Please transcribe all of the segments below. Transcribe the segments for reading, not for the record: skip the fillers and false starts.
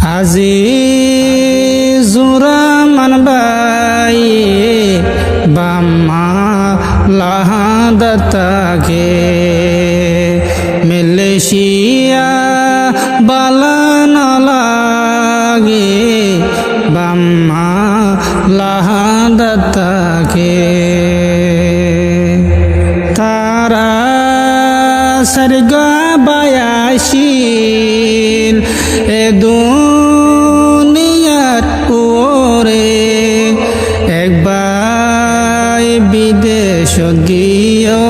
আজিজুররহমান ভাই বাম্মা লাহাদাতাকে মালয়েশিয়া বালান লাগে বাম্মা লাহাদাতাকে তারা সরগা বায়াশিল এ দুনিয়ার ওরে একবার বিদেশ গিয়ে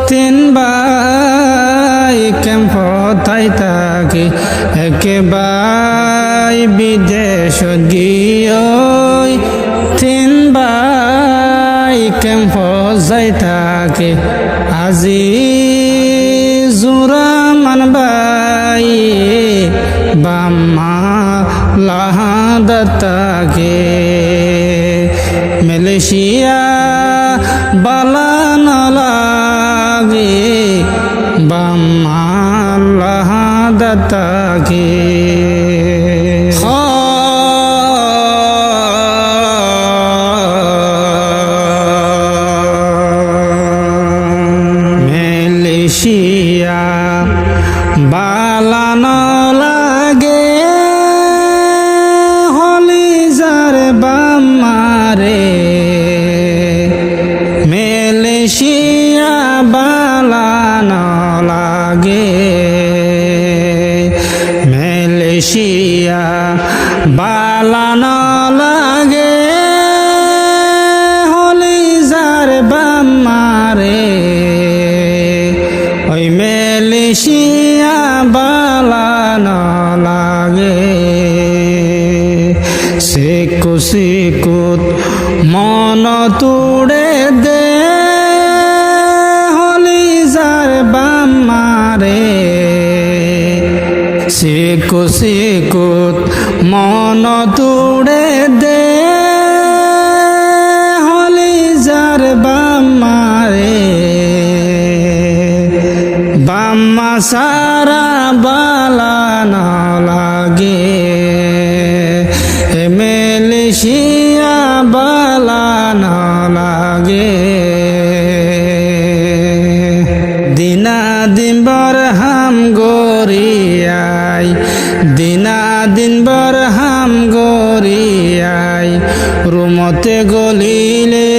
তিন ভাই কেমপতাই থাকে একবার বিদেশ গিয়ে তিন ভাই কেমপতাই থাকে আজিজুররহমান ভাই বাম্মা লাহাদাতাকে মালয়েশিয়া বালান লাগে বাম্মা লাহাদাতাকে মালয়েশিয়া বালান লাগে হলিজার বাম্মারে মালয়েশিয়া বালান লাগে মালয়েশিয়া বালান লাগে হলিজার বাম্মারে ওই মালয়েশিয়া বালান লাগে সিকুত মন তুড়ে দে হলিজার বাম্মারে সিকুত মন তুড়ে দে হলিজার বাম্মারে বাম্মা সারা বালান লাগে মালয়েশিয়া বালান লাগে দিনাদিন বরহাম গরিয়াই দিনাদিন বরহাম গরিয়াই রুমতে গলিলে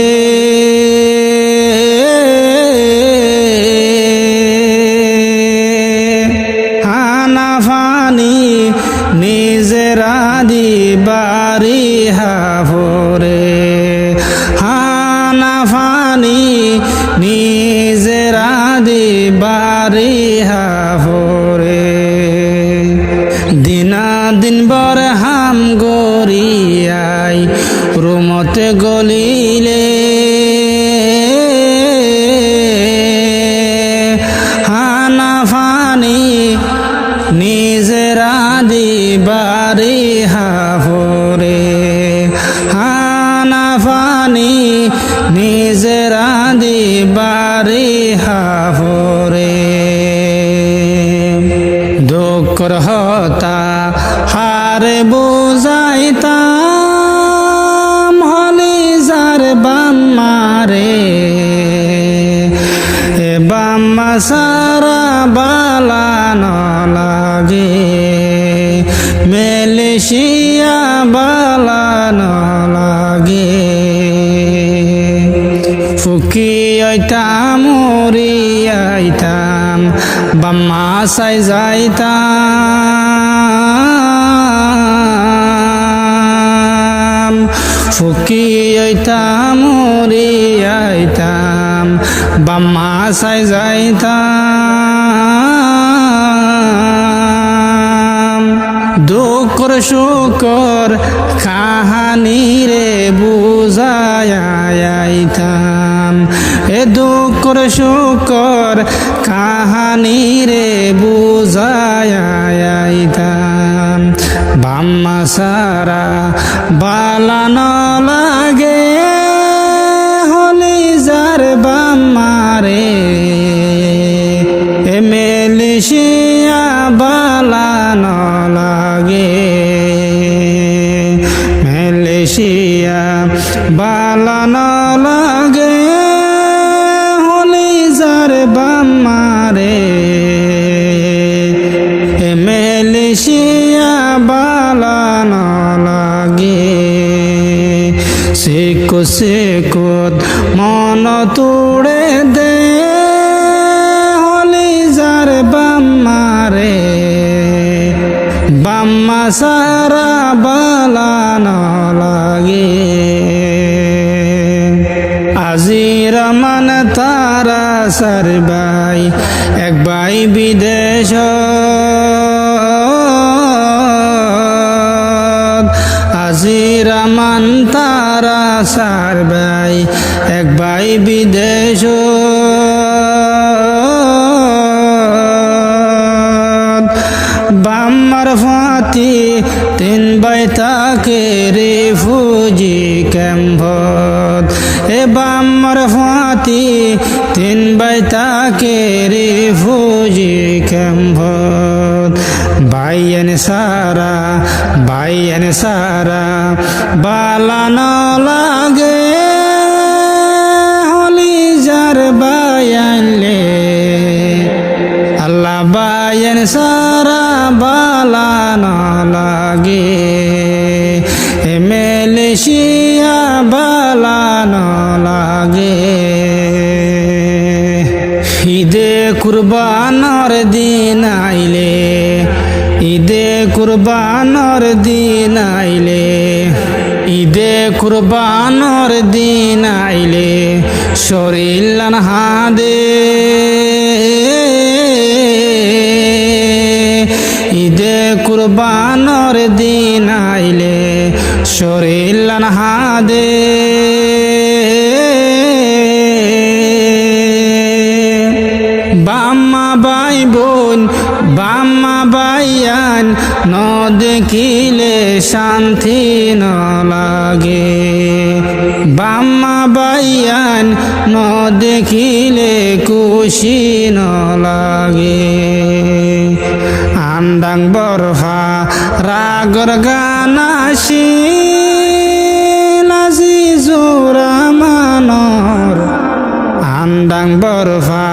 নিজেরা দিবারি হাফরে হানা ফানি নিজেরা দিবারি হাফরে দিনাদিন বরহাম গরিয়াই রুমতে গলিলে হানা ফানি নিজেরা দিবারি হাফরে হানা ফানি নিজেরা দিবারি হাফরে দুঃখর হতা হারে বুঝাইতাম হলিজার বাম্মারে এ বাম্মা সারা বালান লাগে মালয়েশিয়া বালান লাগে ফুকি আইতাম আইতাম বাম্মা সাই যাইতাম ফুকি আইতাম আইতাম বাম্মা সাই যাইতাম দুঃখর শুকর কাহানি রে বুঝাইতাম এ দুঃখর শুকর কাহানি রে বুঝাইতাম বাম্মা সারা বালান লাগে হলিজার বাম্মারে মালয়েশিয়া বালান কুত মন তুড়ে দে হলি যার বাম্মারে বাম্মা সারা বালা না লাগে আজির মান তারা সার ভাই এক ভাই বিদেশ আজির মান তারা সার ভাই এক ভাই বিদেশ বাম্মার ফাতি তিন ভাই তাকে রিফুজি ক্যাম্পত এ বাম্মার ফাতি তিন ভাই তাকে রিফুজি ক্যাম্পত ভাইয়েন সারা বালানো লাগে হলি যার বায়ানলে আল্লাহ বায়ান সারা বালানো লাগে মালয়েশিয়া বালানো লাগে ঈদে কুরবানর দিন আইলে ঈদে কুরবানর দিন আইলে ঈদে কুরবানর দিন আইলে শরীলান হাদে ঈদে কুরবানর দিন আইলে শরীলান হাদে বাম্মা ভাই বোন বাম্মা ভাইয়ান ন দেখিলে শান্তি ন লাগে বাম্মা ভাইয়ান ন দেখিলে খুশি ন লাগে আন্দাং বরফা রাগর গানাসি লাজি জোরা মানর আন্দাং বরফা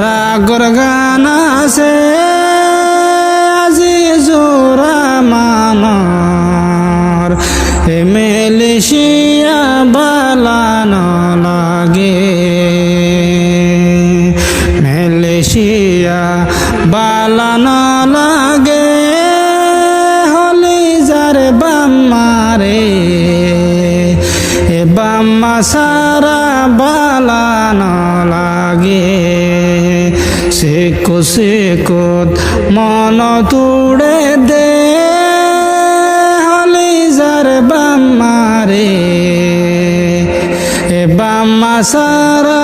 রাগর গানাসে আজি জোরা মানর মালয়েশিয়া বালানো লাগে মালয়েশিয়া বালানো লাগে হলি যার বাম্মারে এ বাম্মা সারা বালানো লাগে সেকুত মন তুড়ে দে হলি যার বাম্মারে এ বাম্মা সারা